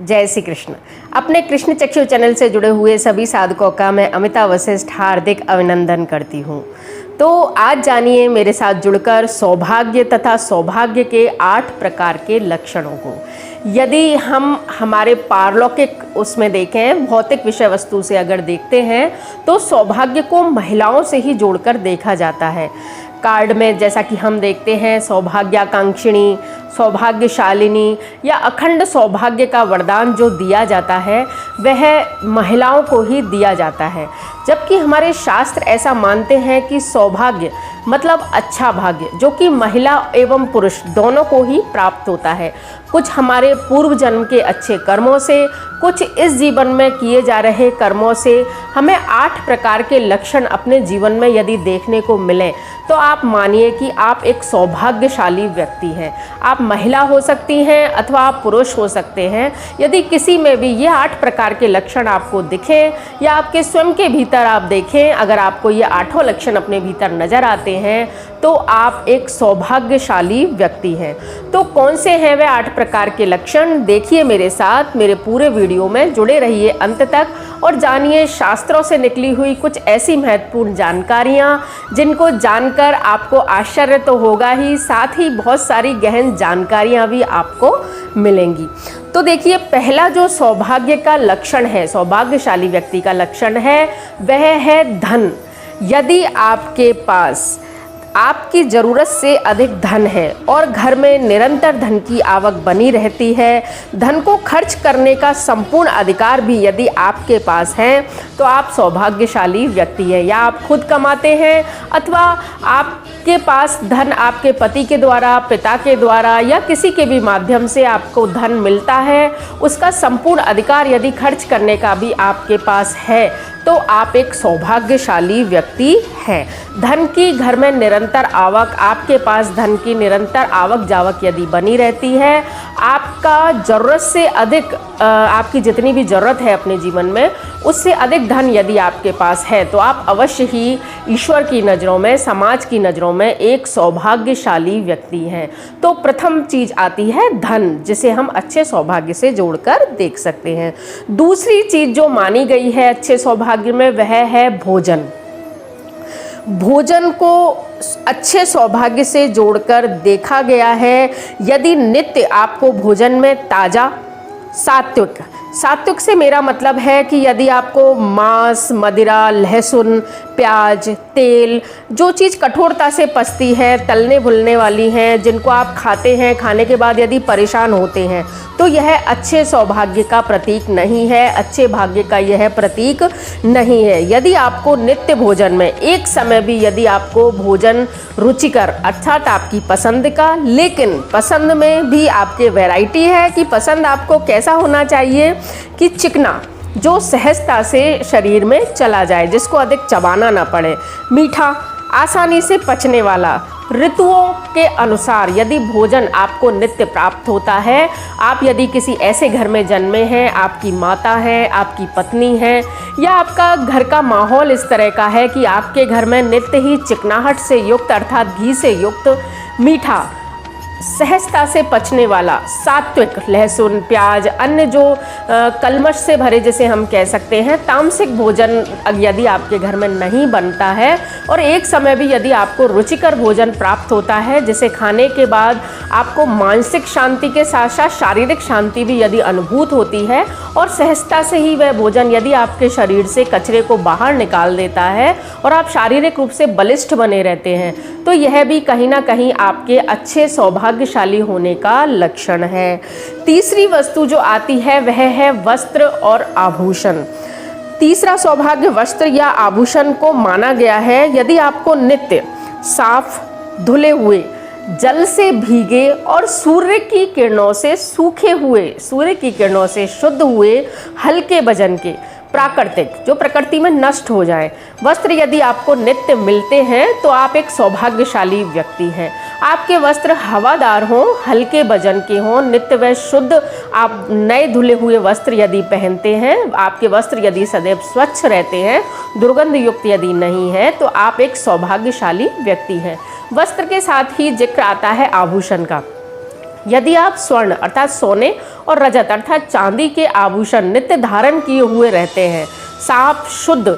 जय श्री कृष्ण। अपने कृष्ण चक्षु चैनल से जुड़े हुए सभी साधकों का मैं अमिता वशिष्ठ हार्दिक अभिनंदन करती हूँ। तो आज जानिए मेरे साथ जुड़कर सौभाग्य तथा सौभाग्य के 8 प्रकार के लक्षणों को। यदि हम हमारे पारलौकिक उसमें देखें, भौतिक विषय वस्तु से अगर देखते हैं तो सौभाग्य को महिलाओं से ही जोड़कर देखा जाता है। कार्ड में जैसा कि हम देखते हैं सौभाग्याकांक्षिणी, सौभाग्यशालिनी या अखंड सौभाग्य का वरदान जो दिया जाता है वह महिलाओं को ही दिया जाता है। जबकि हमारे शास्त्र ऐसा मानते हैं कि सौभाग्य मतलब अच्छा भाग्य जो कि महिला एवं पुरुष दोनों को ही प्राप्त होता है। कुछ हमारे पूर्व जन्म के अच्छे कर्मों से, कुछ इस जीवन में किए जा रहे कर्मों से हमें 8 प्रकार के लक्षण अपने जीवन में यदि देखने को मिलें तो आप मानिए कि आप एक सौभाग्यशाली व्यक्ति हैं। आप महिला हो सकती हैं अथवा आप पुरुष हो सकते हैं। यदि किसी में भी ये 8 प्रकार के लक्षण आपको दिखें या आपके स्वयं के भीतर आप देखें, अगर आपको ये 8 लक्षण अपने भीतर नजर आते हैं तो आप एक सौभाग्यशाली व्यक्ति हैं। तो कौन से हैं वे 8 प्रकार के लक्षण, देखिए मेरे साथ, मेरे पूरे वीडियो में जुड़े रहिए अंत तक और जानिए शास्त्रों से निकली हुई कुछ ऐसी महत्वपूर्ण जानकारियाँ जिनको जानकर आपको आश्चर्य तो होगा ही, साथ ही बहुत सारी गहन जानकारियाँ भी आपको मिलेंगी। तो देखिए, पहला जो सौभाग्य का लक्षण है, सौभाग्यशाली व्यक्ति का लक्षण है, वह है धन। यदि आपके पास आपकी ज़रूरत से अधिक धन है और घर में निरंतर धन की आवक बनी रहती है, धन को खर्च करने का संपूर्ण अधिकार भी यदि आपके पास है तो आप सौभाग्यशाली व्यक्ति हैं। या आप खुद कमाते हैं अथवा आपके पास धन आपके पति के द्वारा, पिता के द्वारा या किसी के भी माध्यम से आपको धन मिलता है, उसका संपूर्ण अधिकार यदि खर्च करने का भी आपके पास है तो आप एक सौभाग्यशाली व्यक्ति हैं। धन की घर में निरंतर आवक, आपके पास धन की निरंतर आवक जावक यदि बनी रहती है, आपका ज़रूरत से अधिक आपकी जितनी भी ज़रूरत है अपने जीवन में उससे अधिक धन यदि आपके पास है तो आप अवश्य ही ईश्वर की नज़रों में, समाज की नज़रों में एक सौभाग्यशाली व्यक्ति हैं। तो प्रथम चीज़ आती है धन, जिसे हम अच्छे सौभाग्य से जोड़कर देख सकते हैं। दूसरी चीज़ जो मानी गई है अच्छे सौभाग्य में वह है भोजन। भोजन को अच्छे सौभाग्य से जोड़कर देखा गया है। यदि नित्य आपको भोजन में ताज़ा, सात्विक से मेरा मतलब है कि यदि आपको मांस, मदिरा, लहसुन, प्याज, तेल, जो चीज़ कठोरता से पचती है, तलने भुनने वाली हैं, जिनको आप खाते हैं, खाने के बाद यदि परेशान होते हैं तो यह अच्छे सौभाग्य का प्रतीक नहीं है, अच्छे भाग्य का यह प्रतीक नहीं है। यदि आपको नित्य भोजन में एक समय भी यदि आपको भोजन रुचिकर अर्थात आपकी पसंद का, लेकिन पसंद में भी आपके वैरायटी है कि पसंद आपको कैसा होना चाहिए कि चिकना, जो सहजता से शरीर में चला जाए, जिसको अधिक चबाना ना पड़े, मीठा, आसानी से पचने वाला, ऋतुओं के अनुसार यदि भोजन आपको नित्य प्राप्त होता है, आप यदि किसी ऐसे घर में जन्मे हैं, आपकी माता है, आपकी पत्नी है या आपका घर का माहौल इस तरह का है कि आपके घर में नित्य ही चिकनाहट से युक्त अर्थात घी से युक्त, मीठा, सहजता से पचने वाला, सात्विक, लहसुन, प्याज, अन्य जो कलमश से भरे जिसे हम कह सकते हैं तामसिक भोजन यदि आपके घर में नहीं बनता है और एक समय भी यदि आपको रुचिकर भोजन प्राप्त होता है जिसे खाने के बाद आपको मानसिक शांति के साथ साथ शारीरिक शांति भी यदि अनुभूत होती है और सहजता से ही वह भोजन यदि आपके शरीर से कचरे को बाहर निकाल देता है और आप शारीरिक रूप से बलिष्ठ बने रहते हैं तो यह भी कहीं ना कहीं आपके अच्छे सौभाग्यशाली होने का लक्षण है। तीसरी वस्तु जो आती है वह है वस्त्र और आभूषण। तीसरा सौभाग्य वस्त्र या आभूषण को माना गया है। यदि आपको नित्य साफ, धुले हुए, जल से भीगे और सूर्य की किरणों से सूखे हुए, सूर्य की किरणों से शुद्ध हुए, हल्के वजन के, प्राकृतिक, जो प्रकृति में नष्ट हो जाए, वस्त्र यदि आपको नित्य मिलते हैं तो आप एक सौभाग्यशाली व्यक्ति हैं। आपके वस्त्र हवादार हों, हल्के वजन के हों, नित्य व शुद्ध, आप नए धुले हुए वस्त्र यदि पहनते हैं, आपके वस्त्र यदि सदैव स्वच्छ रहते हैं, दुर्गंध युक्त यदि नहीं है तो आप एक सौभाग्यशाली व्यक्ति हैं। वस्त्र के साथ ही जिक्र आता है आभूषण का। यदि आप स्वर्ण अर्थात सोने और रजत अर्थात चांदी के आभूषण नित्य धारण किए हुए रहते हैं, साफ शुद्ध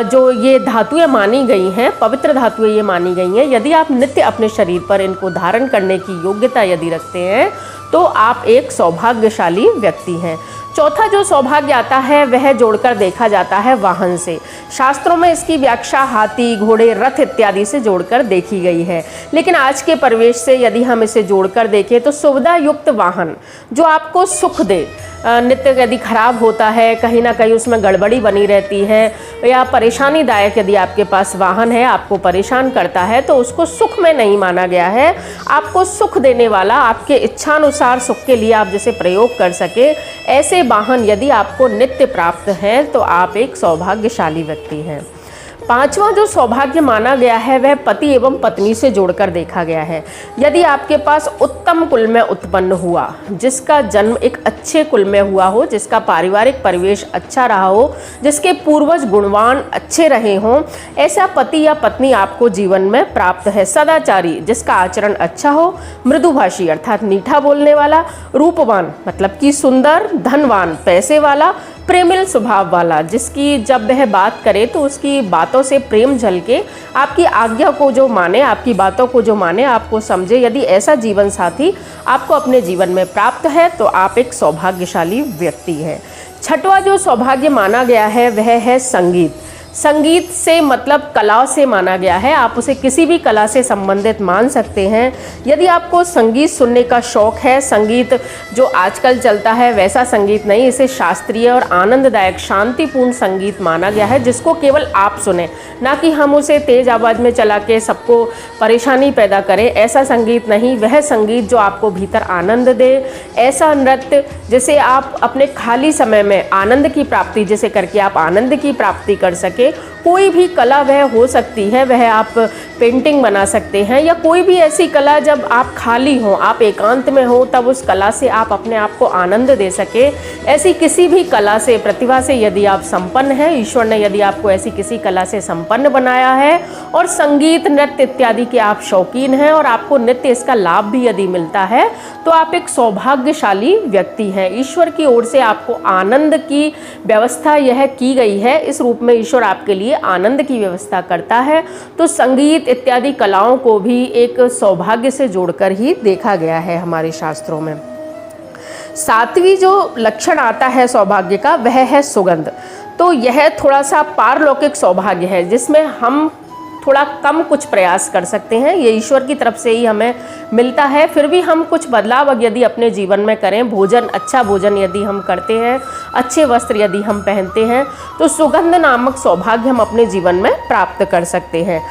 जो ये धातुएं मानी गई हैं, पवित्र धातुएं ये मानी गई हैं, यदि आप नित्य अपने शरीर पर इनको धारण करने की योग्यता यदि रखते हैं तो आप एक सौभाग्यशाली व्यक्ति हैं। चौथा जो सौभाग्य आता है वह जोड़कर देखा जाता है वाहन से। शास्त्रों में इसकी व्याख्या हाथी, घोड़े, रथ इत्यादि से जोड़कर देखी गई है, लेकिन आज के परिवेश से यदि हम इसे जोड़कर देखें तो सुविधा युक्त वाहन जो आपको सुख दे, नित्य यदि खराब होता है, कहीं ना कहीं उसमें गड़बड़ी बनी रहती है या परेशानीदायक यदि आपके पास वाहन है, आपको परेशान करता है, तो उसको सुख में नहीं माना गया है। आपको सुख देने वाला, आपके इच्छानुसार सुख के लिए आप जिसे प्रयोग कर सके, ऐसे वाहन यदि आपको नित्य प्राप्त हैं तो आप एक सौभाग्यशाली व्यक्ति हैं। पांचवा जो सौभाग्य माना गया है वह पति एवं पत्नी से जोड़कर देखा गया है। यदि आपके पास उत्तम कुल में उत्पन्न हुआ, जिसका जन्म एक अच्छे कुल में हुआ हो, जिसका पारिवारिक परिवेश अच्छा रहा हो, जिसके पूर्वज गुणवान अच्छे रहे हों, ऐसा पति या पत्नी आपको जीवन में प्राप्त है। सदाचारी, जिसका आचरण अच्छा हो, मृदुभाषी अर्थात मीठा बोलने वाला, रूपवान मतलब कि सुंदर, धनवान पैसे वाला, प्रेमिल स्वभाव वाला, जिसकी जब वह बात करे तो उसकी बातों से प्रेम झलके, आपकी आज्ञा को जो माने, आपकी बातों को जो माने, आपको समझे, यदि ऐसा जीवन साथी आपको अपने जीवन में प्राप्त है तो आप एक सौभाग्यशाली व्यक्ति हैं। छठवां जो सौभाग्य माना गया है वह है संगीत। संगीत से मतलब कला से माना गया है, आप उसे किसी भी कला से संबंधित मान सकते हैं। यदि आपको संगीत सुनने का शौक है, संगीत जो आजकल चलता है वैसा संगीत नहीं, इसे शास्त्रीय और आनंददायक शांतिपूर्ण संगीत माना गया है, जिसको केवल आप सुने, ना कि हम उसे तेज आवाज़ में चला के सबको परेशानी पैदा करें, ऐसा संगीत नहीं। वह संगीत जो आपको भीतर आनंद दे, ऐसा नृत्य जिसे आप अपने खाली समय में आनंद की प्राप्ति, जिसे करके आप आनंद की प्राप्ति कर सके। कोई भी कला वह हो सकती है, वह आप पेंटिंग बना सकते हैं या कोई भी ऐसी कला जब आप खाली हो, आप एकांत में हो, तब उस कला से आप अपने आप को आनंद दे सके। ऐसी किसी भी कला से, प्रतिभा से यदि आप संपन्न हैं, ईश्वर ने यदि आपको ऐसी किसी कला से संपन्न बनाया है और संगीत, नृत्य इत्यादि के आप शौकीन हैं और आपको नित्य इसका लाभ भी यदि मिलता है तो आप एक सौभाग्यशाली व्यक्ति हैं। ईश्वर की ओर से आपको आनंद की व्यवस्था यह की गई है, इस रूप में ईश्वर आपके लिए आनंद की व्यवस्था करता है। तो संगीत इत्यादि कलाओं को भी एक सौभाग्य से जोड़कर ही देखा गया है हमारे शास्त्रों में। सातवीं जो लक्षण आता है सौभाग्य का वह है सुगंध। तो यह थोड़ा सा पारलौकिक सौभाग्य है, जिसमें हम थोड़ा कम कुछ प्रयास कर सकते हैं, ये ईश्वर की तरफ से ही हमें मिलता है। फिर भी हम कुछ बदलाव यदि अपने जीवन में करें, भोजन, अच्छा भोजन यदि हम करते हैं, अच्छे वस्त्र यदि हम पहनते हैं, तो सुगंध नामक सौभाग्य हम अपने जीवन में प्राप्त कर सकते हैं।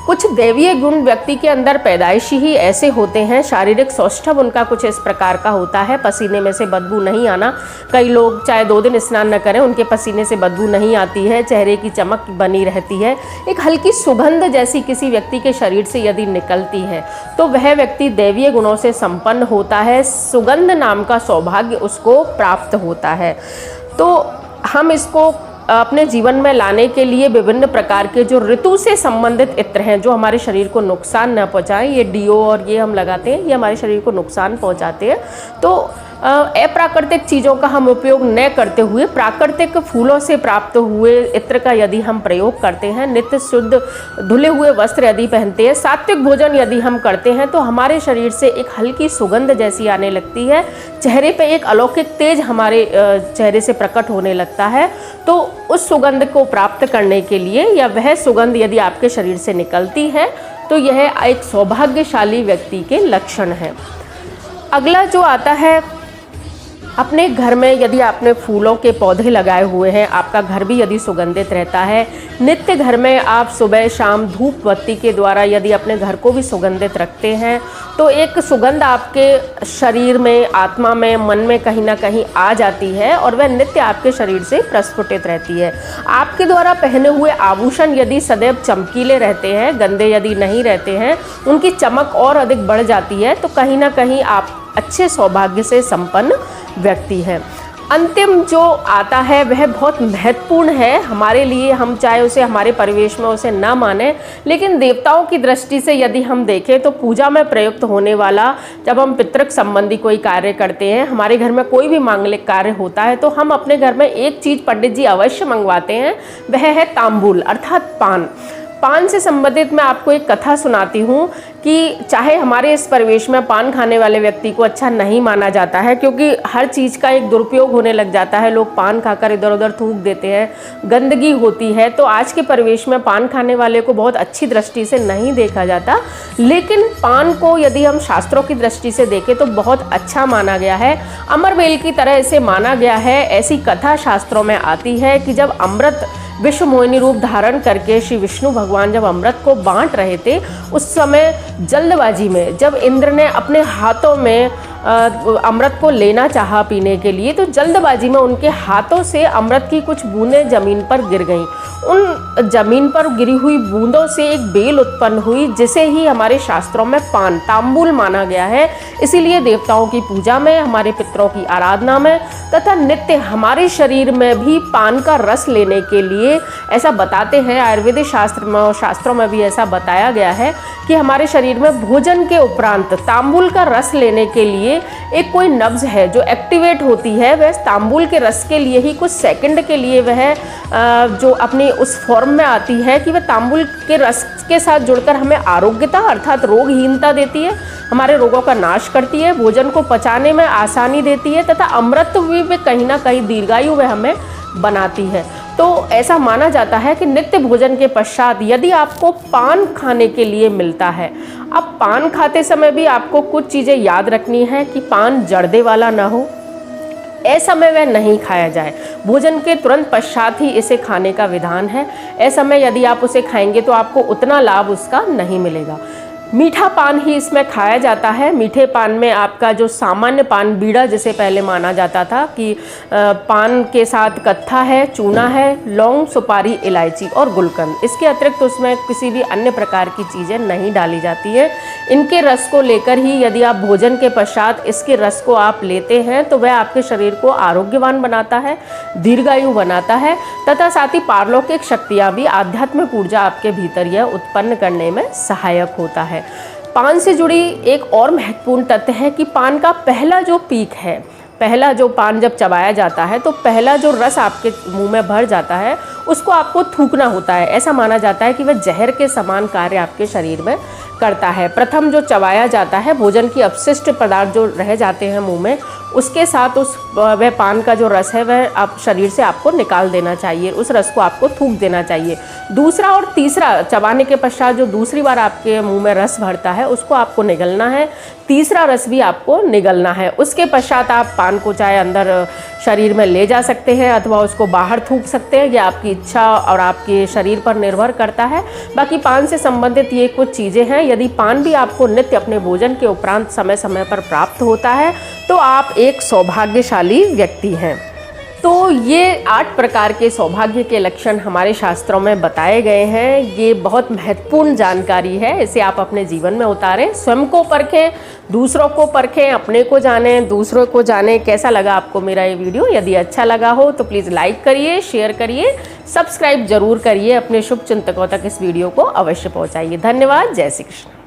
कुछ दैवीय गुण व्यक्ति के अंदर पैदाइशी ही ऐसे होते हैं। शारीरिक सौष्ठव उनका कुछ इस प्रकार का होता है, पसीने में से बदबू नहीं आना। कई लोग चाहे 2 दिन स्नान न करें, उनके पसीने से बदबू नहीं आती है, चेहरे की चमक बनी रहती है। एक हल्की सुगंध जैसी किसी व्यक्ति के शरीर से यदि निकलती है तो वह व्यक्ति दैवीय गुणों से संपन्न होता है, सुगंध नाम का सौभाग्य उसको प्राप्त होता है। तो हम इसको अपने जीवन में लाने के लिए विभिन्न प्रकार के जो ऋतु से संबंधित इत्र हैं, जो हमारे शरीर को नुकसान न पहुंचाएं, ये डीओ और ये हम लगाते हैं, ये हमारे शरीर को नुकसान पहुंचाते हैं। तो अप्राकृतिक चीज़ों का हम उपयोग न करते हुए प्राकृतिक फूलों से प्राप्त हुए इत्र का यदि हम प्रयोग करते हैं, नित्य शुद्ध धुले हुए वस्त्र यदि पहनते हैं, सात्विक भोजन यदि हम करते हैं, तो हमारे शरीर से एक हल्की सुगंध जैसी आने लगती है, चेहरे पे एक अलौकिक तेज हमारे चेहरे से प्रकट होने लगता है। तो उस सुगंध को प्राप्त करने के लिए, या वह सुगंध यदि आपके शरीर से निकलती है, तो यह एक सौभाग्यशाली व्यक्ति के लक्षण हैं। अगला जो आता है, अपने घर में यदि आपने फूलों के पौधे लगाए हुए हैं, आपका घर भी यदि सुगंधित रहता है, नित्य घर में आप सुबह शाम धूप बत्ती के द्वारा यदि अपने घर को भी सुगंधित रखते हैं, तो एक सुगंध आपके शरीर में, आत्मा में, मन में कहीं ना कहीं आ जाती है और वह नित्य आपके शरीर से प्रस्फुटित रहती है। आपके द्वारा पहने हुए आभूषण यदि सदैव चमकीले रहते हैं, गंदे यदि नहीं रहते हैं, उनकी चमक और अधिक बढ़ जाती है, तो कहीं ना कहीं आप अच्छे सौभाग्य से संपन्न व्यक्ति हैं। अंतिम जो आता है वह बहुत महत्वपूर्ण है हमारे लिए, हम चाहे उसे हमारे परिवेश में उसे ना माने, लेकिन देवताओं की दृष्टि से यदि हम देखें तो पूजा में प्रयुक्त होने वाला, जब हम पितृक संबंधी कोई कार्य करते हैं, हमारे घर में कोई भी मांगलिक कार्य होता है, तो हम अपने घर में एक चीज़ पंडित जी अवश्य मंगवाते हैं, वह है तांबूल अर्थात पान। पान से संबंधित मैं आपको एक कथा सुनाती हूँ कि चाहे हमारे इस परिवेश में पान खाने वाले व्यक्ति को अच्छा नहीं माना जाता है, क्योंकि हर चीज़ का एक दुरुपयोग होने लग जाता है, लोग पान खाकर इधर उधर थूक देते हैं, गंदगी होती है, तो आज के परिवेश में पान खाने वाले को बहुत अच्छी दृष्टि से नहीं देखा जाता। लेकिन पान को यदि हम शास्त्रों की दृष्टि से देखें तो बहुत अच्छा माना गया है, अमरबेल की तरह इसे माना गया है। ऐसी कथा शास्त्रों में आती है कि जब अमृत विश्व मोहिनी रूप धारण करके श्री विष्णु भगवान जब अमृत को बांट रहे थे, उस समय जल्दबाजी में जब इंद्र ने अपने हाथों में अमृत को लेना चाहा पीने के लिए, तो जल्दबाजी में उनके हाथों से अमृत की कुछ बूंदें जमीन पर गिर गईं। उन जमीन पर गिरी हुई बूंदों से एक बेल उत्पन्न हुई, जिसे ही हमारे शास्त्रों में पान तांबूल माना गया है। इसीलिए देवताओं की पूजा में, हमारे पितरों की आराधना में तथा नित्य हमारे शरीर में भी पान का रस लेने के लिए ऐसा बताते हैं, आयुर्वेदिक शास्त्र में और शास्त्रों में भी ऐसा बताया गया है कि हमारे शरीर में भोजन के उपरांत तांबूल का रस लेने के लिए एक कोई नब्ज है जो एक्टिवेट होती है, वह तांबूल के रस के लिए ही कुछ सेकंड के लिए वह जो अपनी उस फॉर्म में आती है कि वह तांबूल के रस के साथ जुड़कर हमें आरोग्यता अर्थात रोगहीनता देती है, हमारे रोगों का नाश करती है, भोजन को पचाने में आसानी देती है तथा अमृत भी कहीं ना कहीं दीर्घायु वह हमें बनाती है। तो ऐसा माना जाता है कि नित्य भोजन के पश्चात यदि आपको पान खाने के लिए मिलता है, अब पान खाते समय भी आपको कुछ चीज़ें याद रखनी है कि पान जर्दे वाला ना हो, ऐसा में वह नहीं खाया जाए, भोजन के तुरंत पश्चात ही इसे खाने का विधान है। ऐसा में यदि आप उसे खाएंगे तो आपको उतना लाभ उसका नहीं मिलेगा। मीठा पान ही इसमें खाया जाता है। मीठे पान में आपका जो सामान्य पान बीड़ा जिसे पहले माना जाता था कि पान के साथ कत्था है, चूना है, लौंग, सुपारी, इलायची और गुलकंद, इसके अतिरिक्त उसमें किसी भी अन्य प्रकार की चीज़ें नहीं डाली जाती है। इनके रस को लेकर ही यदि आप भोजन के पश्चात इसके रस को आप लेते हैं तो वह आपके शरीर को आरोग्यवान बनाता है, दीर्घायु बनाता है तथा साथ ही पारलौकिक शक्तियाँ भी, आध्यात्मिक ऊर्जा आपके भीतर यह उत्पन्न करने में सहायक होता है। पान से जुड़ी एक और महत्वपूर्ण तथ्य है कि पान का पहला जो पीक है, पहला जो पान जब चबाया जाता है तो पहला जो रस आपके मुंह में भर जाता है उसको आपको थूकना होता है। ऐसा माना जाता है कि वह जहर के समान कार्य आपके शरीर में करता है। प्रथम जो चबाया जाता है, भोजन की अपशिष्ट पदार्थ जो रह जाते हैं मुंह में, उसके साथ उस वह पान का जो रस है वह आप शरीर से आपको निकाल देना चाहिए, उस रस को आपको थूक देना चाहिए। दूसरा और तीसरा चबाने के पश्चात जो दूसरी बार आपके मुंह में रस भरता है उसको आपको निगलना है, तीसरा रस भी आपको निगलना है। उसके पश्चात आप पान को चाहे अंदर शरीर में ले जा सकते हैं अथवा उसको बाहर थूक सकते हैं, यह आपकी इच्छा और आपके शरीर पर निर्भर करता है। बाकी पान से संबंधित ये कुछ चीज़ें हैं। यदि पान भी आपको नित्य अपने भोजन के उपरांत समय समय पर प्राप्त होता है तो आप एक सौभाग्यशाली व्यक्ति हैं। तो ये 8 प्रकार के सौभाग्य के लक्षण हमारे शास्त्रों में बताए गए हैं। ये बहुत महत्वपूर्ण जानकारी है, इसे आप अपने जीवन में उतारें, स्वयं को परखें, दूसरों को परखें, अपने को जानें, दूसरों को जानें। कैसा लगा आपको मेरा ये वीडियो? यदि अच्छा लगा हो तो प्लीज़ लाइक करिए, शेयर करिए, सब्सक्राइब जरूर करिए, अपने शुभ चिंतकों तक इस वीडियो को अवश्य पहुँचाइए। धन्यवाद। जय श्री कृष्ण।